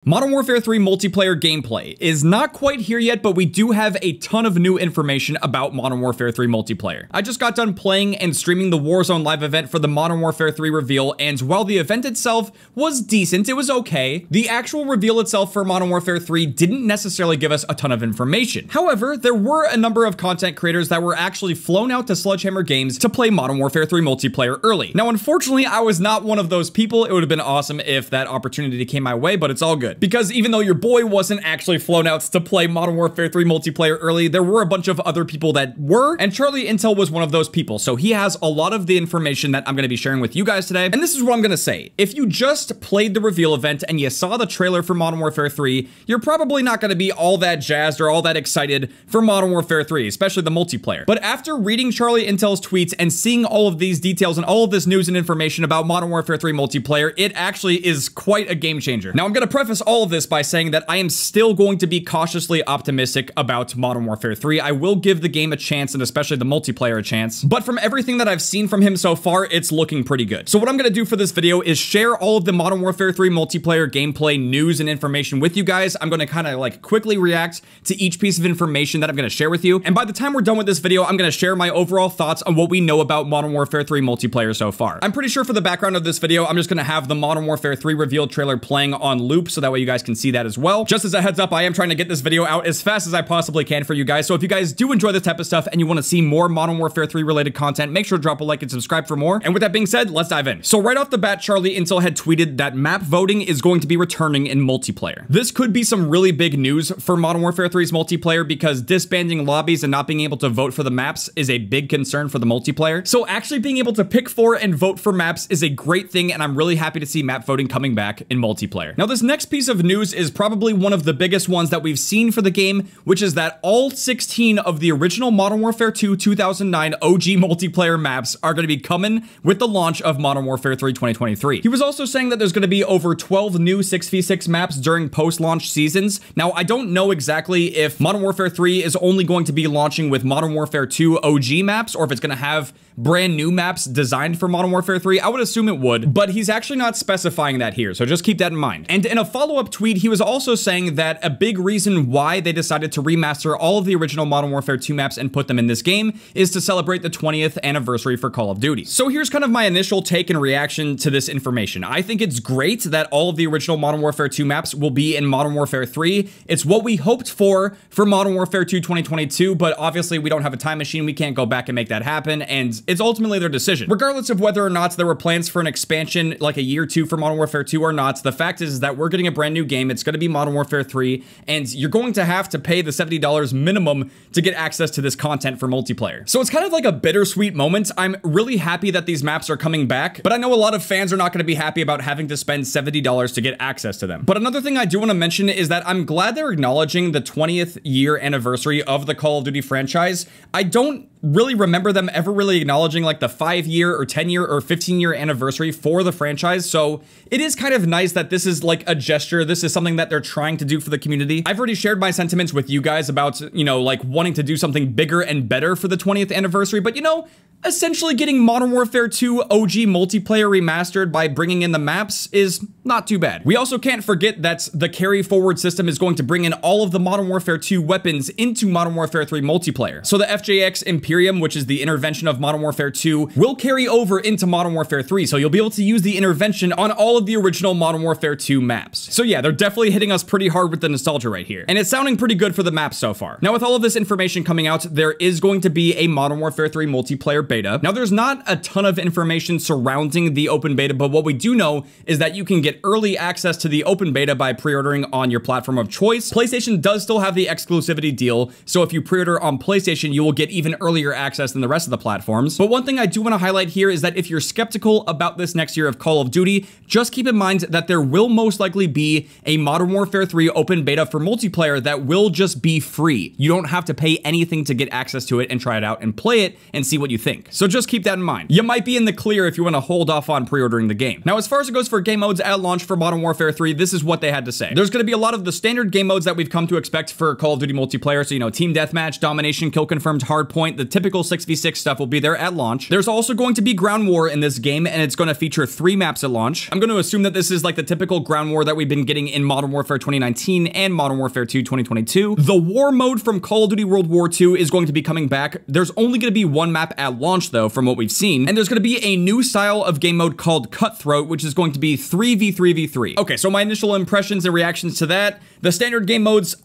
Modern Warfare 3 multiplayer gameplay is not quite here yet, but we do have a ton of new information about Modern Warfare 3 multiplayer. I just got done playing and streaming the Warzone live event for the Modern Warfare 3 reveal, and while the event itself was decent, it was okay, the actual reveal itself for Modern Warfare 3 didn't necessarily give us a ton of information. However, there were a number of content creators that were actually flown out to Sledgehammer Games to play Modern Warfare 3 multiplayer early. Now, unfortunately, I was not one of those people. It would have been awesome if that opportunity came my way, but it's all good. Because even though your boy wasn't actually flown out to play Modern Warfare 3 multiplayer early, there were a bunch of other people that were, and Charlie Intel was one of those people. So he has a lot of the information that I'm going to be sharing with you guys today. And this is what I'm going to say. If you just played the reveal event and you saw the trailer for Modern Warfare 3, you're probably not going to be all that jazzed or all that excited for Modern Warfare 3, especially the multiplayer. But after reading Charlie Intel's tweets and seeing all of these details and all of this news and information about Modern Warfare 3 multiplayer, it actually is quite a game changer. Now, I'm going to preface all of this by saying that I am still going to be cautiously optimistic about Modern Warfare 3. I will give the game a chance, and especially the multiplayer a chance, but from everything that I've seen from him so far, it's looking pretty good. So what I'm going to do for this video is share all of the Modern Warfare 3 multiplayer gameplay news and information with you guys. I'm going to kind of like quickly react to each piece of information that I'm going to share with you, and by the time we're done with this video, I'm going to share my overall thoughts on what we know about Modern Warfare 3 multiplayer so far. I'm pretty sure for the background of this video, I'm just going to have the Modern Warfare 3 reveal trailer playing on loop, so that way you guys can see that as well. Just as a heads up, I am trying to get this video out as fast as I possibly can for you guys, so if you guys do enjoy this type of stuff and you want to see more Modern Warfare 3 related content, make sure to drop a like and subscribe for more. And with that being said, let's dive in. So right off the bat, Charlie Intel had tweeted that map voting is going to be returning in multiplayer. This could be some really big news for Modern Warfare 3's multiplayer because disbanding lobbies and not being able to vote for the maps is a big concern for the multiplayer. So actually being able to pick for and vote for maps is a great thing, and I'm really happy to see map voting coming back in multiplayer. Now, this next piece of news is probably one of the biggest ones that we've seen for the game, which is that all 16 of the original Modern Warfare 2 2009 OG multiplayer maps are going to be coming with the launch of Modern Warfare 3 2023. He was also saying that there's going to be over 12 new 6v6 maps during post-launch seasons. Now, I don't know exactly if Modern Warfare 3 is only going to be launching with Modern Warfare 2 OG maps, or if it's going to have brand new maps designed for Modern Warfare 3. I would assume it would, but he's actually not specifying that here, so just keep that in mind. And in a follow-up tweet, he was also saying that a big reason why they decided to remaster all of the original Modern Warfare 2 maps and put them in this game is to celebrate the 20th anniversary for Call of Duty. So here's kind of my initial take and reaction to this information. I think it's great that all of the original Modern Warfare 2 maps will be in Modern Warfare 3. It's what we hoped for Modern Warfare 2 2022, but obviously we don't have a time machine. We can't go back and make that happen, and it's ultimately their decision. Regardless of whether or not there were plans for an expansion like a year 2 for Modern Warfare 2 or not, the fact is that we're getting a brand new game. It's going to be Modern Warfare 3, and you're going to have to pay the $70 minimum to get access to this content for multiplayer. So it's kind of like a bittersweet moment. I'm really happy that these maps are coming back, but I know a lot of fans are not going to be happy about having to spend $70 to get access to them. But another thing I do want to mention is that I'm glad they're acknowledging the 20th year anniversary of the Call of Duty franchise. I don't really remember them ever really acknowledging like the 5-year or 10-year or 15-year anniversary for the franchise, so it is kind of nice that this is like a gesture. This is something that they're trying to do for the community. I've already shared my sentiments with you guys about, you know, like wanting to do something bigger and better for the 20th anniversary, but you know, essentially getting Modern Warfare 2 OG multiplayer remastered by bringing in the maps is not too bad. We also can't forget that the carry forward system is going to bring in all of the Modern Warfare 2 weapons into Modern Warfare 3 multiplayer. So the FJX Imperium, which is the intervention of Modern Warfare 2, will carry over into Modern Warfare 3. So you'll be able to use the intervention on all of the original Modern Warfare 2 maps. So yeah, they're definitely hitting us pretty hard with the nostalgia right here. And it's sounding pretty good for the maps so far. Now, with all of this information coming out, there is going to be a Modern Warfare 3 multiplayer beta. Now, there's not a ton of information surrounding the open beta, but what we do know is that you can get early access to the open beta by pre-ordering on your platform of choice. PlayStation does still have the exclusivity deal, so if you pre-order on PlayStation, you will get even earlier access than the rest of the platforms. But one thing I do want to highlight here is that if you're skeptical about this next year of Call of Duty, just keep in mind that there will most likely be a Modern Warfare 3 open beta for multiplayer that will just be free. You don't have to pay anything to get access to it and try it out and play it and see what you think. So just keep that in mind. You might be in the clear if you want to hold off on pre-ordering the game. Now, as far as it goes for game modes, at at launch for Modern Warfare 3, this is what they had to say. There's going to be a lot of the standard game modes that we've come to expect for Call of Duty multiplayer. So, you know, team deathmatch, domination, kill confirmed, hardpoint, the typical 6v6 stuff will be there at launch. There's also going to be ground war in this game, and it's going to feature 3 maps at launch. I'm going to assume that this is like the typical ground war that we've been getting in Modern Warfare 2019 and Modern Warfare 2 2022. The war mode from Call of Duty World War II is going to be coming back. There's only going to be 1 map at launch though, from what we've seen. And there's going to be a new style of game mode called Cutthroat, which is going to be 3v3v3. Okay, so my initial impressions and reactions to that, the standard game modes,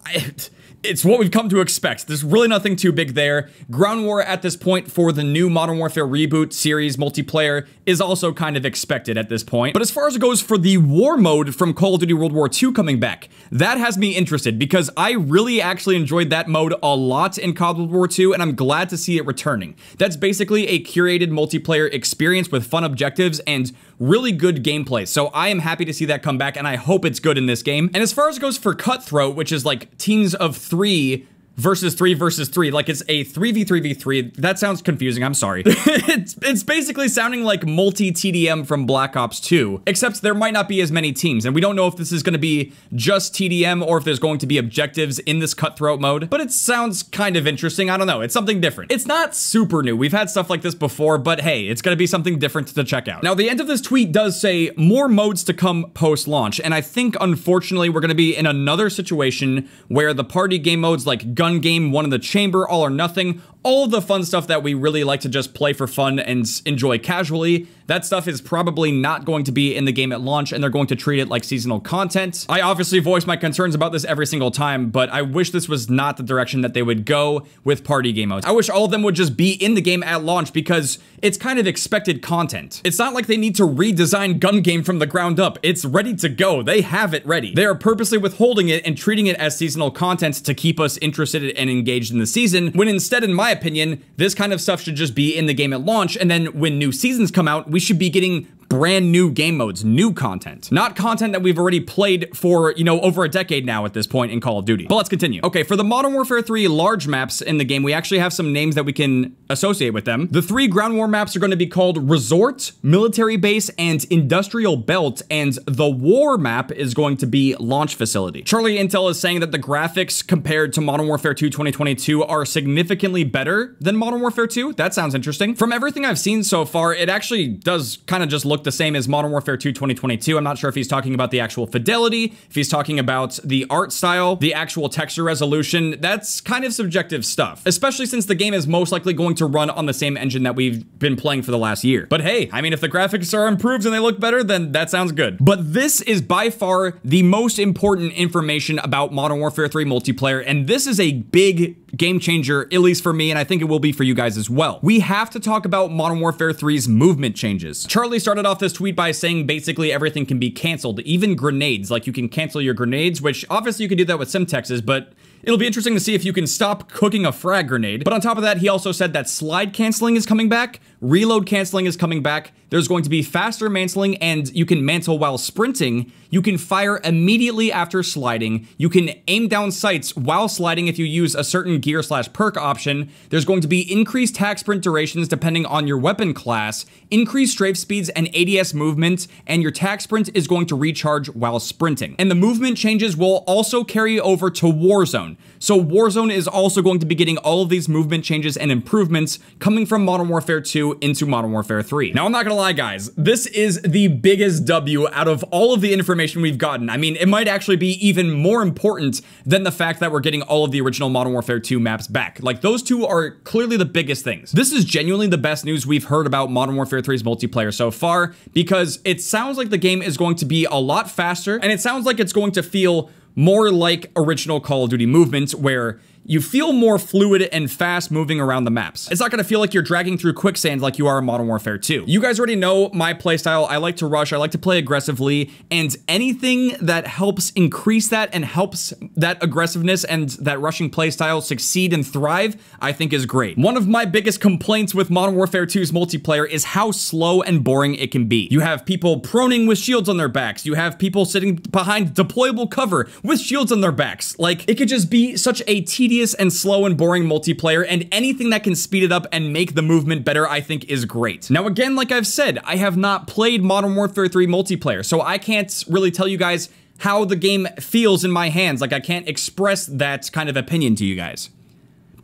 it's what we've come to expect. There's really nothing too big there. Ground war at this point for the new Modern Warfare Reboot series multiplayer is also kind of expected at this point. But as far as it goes for the war mode from Call of Duty World War II coming back, that has me interested because I really actually enjoyed that mode a lot in Call of Duty World War II, and I'm glad to see it returning. That's basically a curated multiplayer experience with fun objectives and really good gameplay. So I am happy to see that come back, and I hope it's good in this game. And as far as it goes for Cutthroat, which is like teams of 3 versus 3 versus 3, like it's a 3v3v3. That sounds confusing, I'm sorry. It's basically sounding like multi-TDM from Black Ops 2, except there might not be as many teams, and we don't know if this is going to be just TDM or if there's going to be objectives in this Cutthroat mode, but it sounds kind of interesting. I don't know, it's something different. It's not super new, we've had stuff like this before, but hey, it's going to be something different to check out. Now, the end of this tweet does say more modes to come post-launch, and I think, unfortunately, we're going to be in another situation where the party game modes like Gun Game, One in the Chamber, All or Nothing, all of the fun stuff that we really like to just play for fun and enjoy casually, that stuff is probably not going to be in the game at launch, and they're going to treat it like seasonal content. I obviously voice my concerns about this every single time, but I wish this was not the direction that they would go with party game modes. I wish all of them would just be in the game at launch because it's kind of expected content. It's not like they need to redesign Gun Game from the ground up. It's ready to go. They have it ready. They are purposely withholding it and treating it as seasonal content to keep us interested and engaged in the season, when instead, in my opinion, this kind of stuff should just be in the game at launch, and then when new seasons come out, we should be getting brand new game modes, new content, not content that we've already played for, you know, over a decade now at this point in Call of Duty. But let's continue. Okay, for the Modern Warfare 3 large maps in the game, we actually have some names that we can associate with them. The 3 ground war maps are going to be called Resort, Military Base, and Industrial Belt, and the war map is going to be Launch Facility. Charlie Intel is saying that the graphics compared to Modern Warfare 2 2022 are significantly better than Modern Warfare 2. That sounds interesting. From everything I've seen so far, it actually does kind of just look the same as Modern Warfare 2 2022. I'm not sure if he's talking about the actual fidelity, if he's talking about the art style, the actual texture resolution. That's kind of subjective stuff, especially since the game is most likely going to run on the same engine that we've been playing for the last year. But hey, I mean, if the graphics are improved and they look better, then that sounds good. But this is by far the most important information about Modern Warfare 3 multiplayer, and this is a big game changer, at least for me, and I think it will be for you guys as well. We have to talk about Modern Warfare 3's movement changes. Charlie started off this tweet by saying basically everything can be canceled, even grenades. Like, you can cancel your grenades, which obviously you can do that with Simtexes, but it'll be interesting to see if you can stop cooking a frag grenade. But on top of that, he also said that slide canceling is coming back, reload canceling is coming back, there's going to be faster mantling, and you can mantle while sprinting. You can fire immediately after sliding. You can aim down sights while sliding if you use a certain gear/perk option. There's going to be increased tac sprint durations depending on your weapon class, increased strafe speeds and ADS movement, and your tac sprint is going to recharge while sprinting. And the movement changes will also carry over to Warzone. So Warzone is also going to be getting all of these movement changes and improvements coming from Modern Warfare 2 into Modern Warfare 3. Now, I'm not gonna lie, guys, this is the biggest W out of all of the information we've gotten. I mean, it might actually be even more important than the fact that we're getting all of the original Modern Warfare 2 maps back. Like, those two are clearly the biggest things. This is genuinely the best news we've heard about Modern Warfare 3's multiplayer so far, because it sounds like the game is going to be a lot faster, and it sounds like it's going to feel more like original Call of Duty movements, where you feel more fluid and fast moving around the maps. It's not gonna feel like you're dragging through quicksand like you are in Modern Warfare 2. You guys already know my playstyle. I like to rush, I like to play aggressively, and anything that helps increase that and helps that aggressiveness and that rushing playstyle succeed and thrive, I think is great. One of my biggest complaints with Modern Warfare 2's multiplayer is how slow and boring it can be. You have people proning with shields on their backs. You have people sitting behind deployable cover with shields on their backs. Like, it could just be such a tedious tedious and slow and boring multiplayer, and anything that can speed it up and make the movement better, I think is great. Now again, like I've said, I have not played Modern Warfare 3 multiplayer, so I can't really tell you guys how the game feels in my hands. Like, I can't express that kind of opinion to you guys.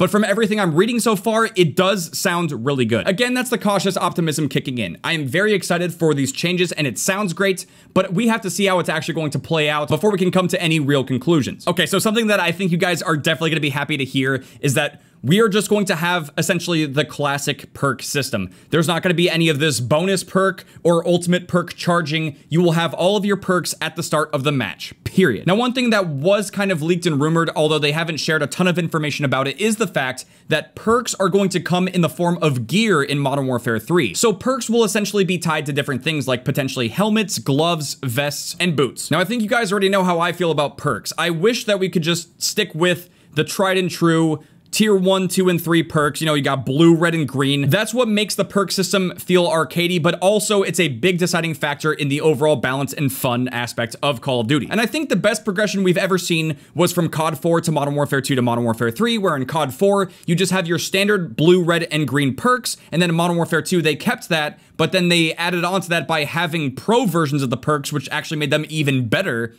But from everything I'm reading so far, it does sound really good. Again, that's the cautious optimism kicking in. I am very excited for these changes and it sounds great, but we have to see how it's actually going to play out before we can come to any real conclusions. Okay, so something that I think you guys are definitely gonna be happy to hear is that we are just going to have essentially the classic perk system. There's not going to be any of this bonus perk or ultimate perk charging. You will have all of your perks at the start of the match, period. Now, one thing that was kind of leaked and rumored, although they haven't shared a ton of information about it, is the fact that perks are going to come in the form of gear in Modern Warfare 3. So perks will essentially be tied to different things like potentially helmets, gloves, vests, and boots. Now, I think you guys already know how I feel about perks. I wish that we could just stick with the tried and true Tier 1, 2, and 3 perks. You know, you got blue, red, and green. That's what makes the perk system feel arcadey, but also it's a big deciding factor in the overall balance and fun aspect of Call of Duty. And I think the best progression we've ever seen was from COD 4 to Modern Warfare 2 to Modern Warfare 3, where in COD 4, you just have your standard blue, red, and green perks, and then in Modern Warfare 2, they kept that, but then they added on to that by having pro versions of the perks, which actually made them even better.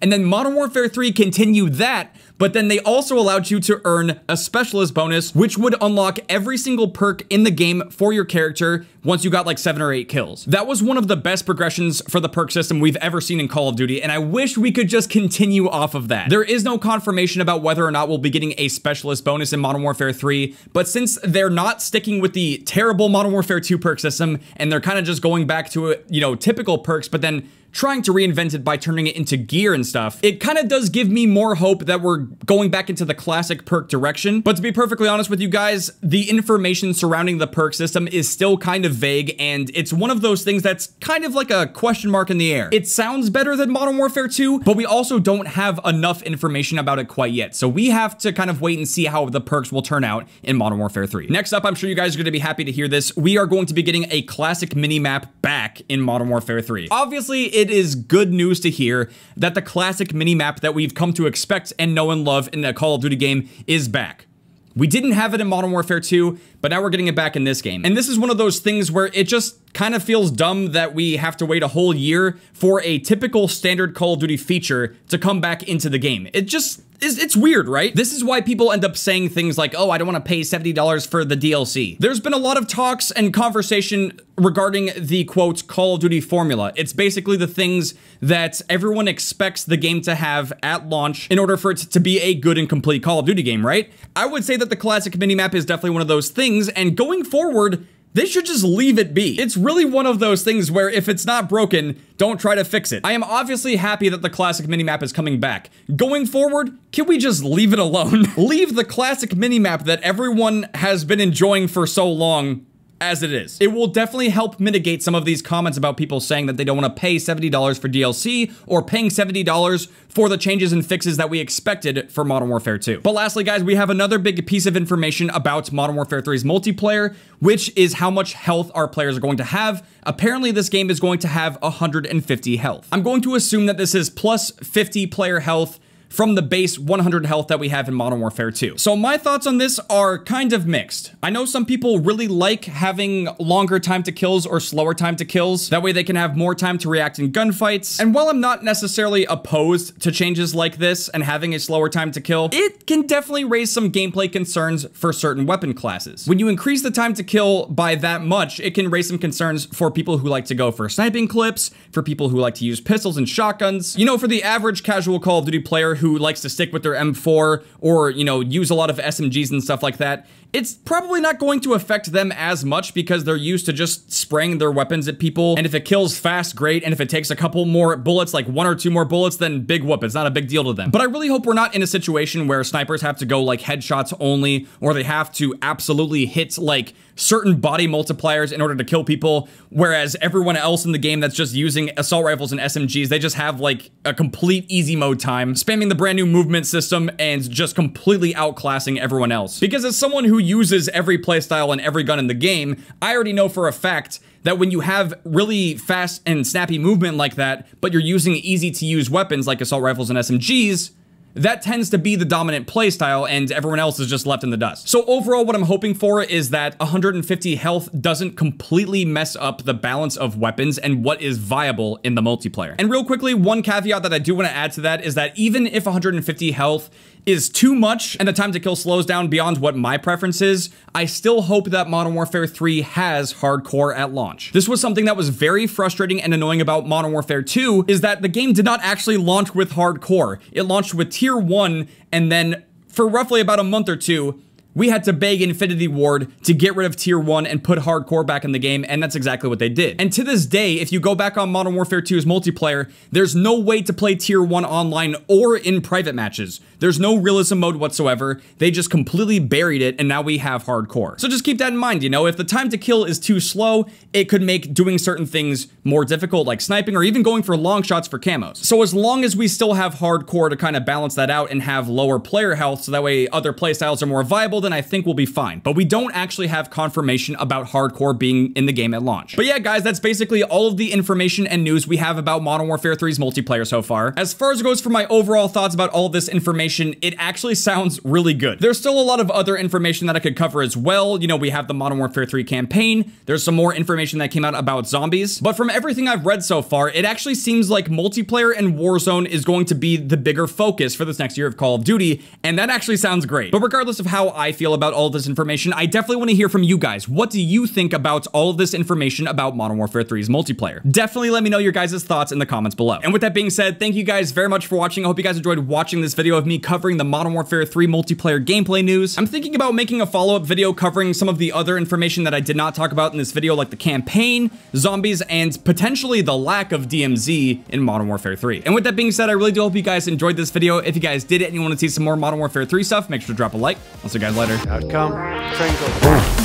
And then Modern Warfare 3 continued that, but then they also allowed you to earn a specialist bonus, which would unlock every single perk in the game for your character once you got like 7 or 8 kills. That was one of the best progressions for the perk system we've ever seen in Call of Duty, and I wish we could just continue off of that. There is no confirmation about whether or not we'll be getting a specialist bonus in Modern Warfare 3, but since they're not sticking with the terrible Modern Warfare 2 perk system, and they're kind of just going back to, you know, typical perks, but then trying to reinvent it by turning it into gear and stuff, it kind of does give me more hope that we're going back into the classic perk direction. But to be perfectly honest with you guys, the information surrounding the perk system is still kind of vague, and it's one of those things that's kind of like a question mark in the air. It sounds better than Modern Warfare 2, but we also don't have enough information about it quite yet, so we have to kind of wait and see how the perks will turn out in Modern Warfare 3. Next up, I'm sure you guys are going to be happy to hear this, we are going to be getting a classic minimap back in Modern Warfare 3. Obviously, it is good news to hear that the classic minimap that we've come to expect and know and love in a Call of Duty game is back. We didn't have it in Modern Warfare 2, but now we're getting it back in this game. And this is one of those things where it just kind of feels dumb that we have to wait a whole year for a typical standard Call of Duty feature to come back into the game. It just it's weird, right? This is why people end up saying things like, oh, I don't want to pay $70 for the DLC. There's been a lot of talks and conversation regarding the, quote, Call of Duty formula. It's basically the things that everyone expects the game to have at launch in order for it to be a good and complete Call of Duty game, right? I would say that the classic minimap is definitely one of those things, and going forward, they should just leave it be. It's really one of those things where if it's not broken, don't try to fix it. I am obviously happy that the classic minimap is coming back. Going forward, can we just leave it alone? Leave the classic minimap that everyone has been enjoying for so long as it is. It will definitely help mitigate some of these comments about people saying that they don't want to pay $70 for DLC or paying $70 for the changes and fixes that we expected for Modern Warfare 2. But lastly, guys, we have another big piece of information about Modern Warfare 3's multiplayer, which is how much health our players are going to have. Apparently, this game is going to have 150 health. I'm going to assume that this is plus 50 player health from the base 100 health that we have in Modern Warfare 2. So my thoughts on this are kind of mixed. I know some people really like having longer time to kills or slower time to kills. That way they can have more time to react in gunfights. And while I'm not necessarily opposed to changes like this and having a slower time to kill, it can definitely raise some gameplay concerns for certain weapon classes. When you increase the time to kill by that much, it can raise some concerns for people who like to go for sniping clips, for people who like to use pistols and shotguns. You know, for the average casual Call of Duty player who likes to stick with their M4 or, you know, use a lot of SMGs and stuff like that, it's probably not going to affect them as much because they're used to just spraying their weapons at people. And if it kills fast, great. And if it takes a couple more bullets, like 1 or 2 more bullets, then big whoop. It's not a big deal to them. But I really hope we're not in a situation where snipers have to go like headshots only, or they have to absolutely hit like certain body multipliers in order to kill people, whereas everyone else in the game that's just using assault rifles and SMGs, they just have like a complete easy mode time, spamming the brand new movement system and just completely outclassing everyone else. Because as someone who uses every playstyle and every gun in the game, I already know for a fact that when you have really fast and snappy movement like that, but you're using easy to use weapons like assault rifles and SMGs, that tends to be the dominant playstyle and everyone else is just left in the dust. So overall, what I'm hoping for is that 150 health doesn't completely mess up the balance of weapons and what is viable in the multiplayer. And real quickly, one caveat that I do want to add to that is that even if 150 health is too much and the time to kill slows down beyond what my preference is, I still hope that Modern Warfare 3 has hardcore at launch. This was something that was very frustrating and annoying about Modern Warfare 2, is that the game did not actually launch with hardcore. It launched with tier 1, and then for roughly about a month or two, we had to beg Infinity Ward to get rid of tier 1 and put hardcore back in the game, and that's exactly what they did. And to this day, if you go back on Modern Warfare 2's multiplayer, there's no way to play tier 1 online or in private matches. There's no realism mode whatsoever. They just completely buried it, and now we have hardcore. So just keep that in mind, you know, if the time to kill is too slow, it could make doing certain things more difficult, like sniping or even going for long shots for camos. So as long as we still have hardcore to kind of balance that out and have lower player health, so that way other playstyles are more viable, then I think we'll be fine. But we don't actually have confirmation about hardcore being in the game at launch. But yeah, guys, that's basically all of the information and news we have about Modern Warfare 3's multiplayer so far. As far as it goes for my overall thoughts about all of this information, it actually sounds really good. There's still a lot of other information that I could cover as well. You know, we have the Modern Warfare 3 campaign. There's some more information that came out about zombies. But from everything I've read so far, it actually seems like multiplayer and Warzone is going to be the bigger focus for this next year of Call of Duty, and that actually sounds great. But regardless of how I feel about all of this information, I definitely want to hear from you guys. What do you think about all of this information about Modern Warfare 3's multiplayer? Definitely let me know your guys' thoughts in the comments below. And with that being said, thank you guys very much for watching. I hope you guys enjoyed watching this video of me covering the Modern Warfare 3 multiplayer gameplay news. I'm thinking about making a follow-up video covering some of the other information that I did not talk about in this video, like the campaign, zombies, and potentially the lack of DMZ in Modern Warfare 3. And with that being said, I really do hope you guys enjoyed this video. If you guys did it and you want to see some more Modern Warfare 3 stuff, make sure to drop a like. I'll see you guys later. Outcome, Triangle.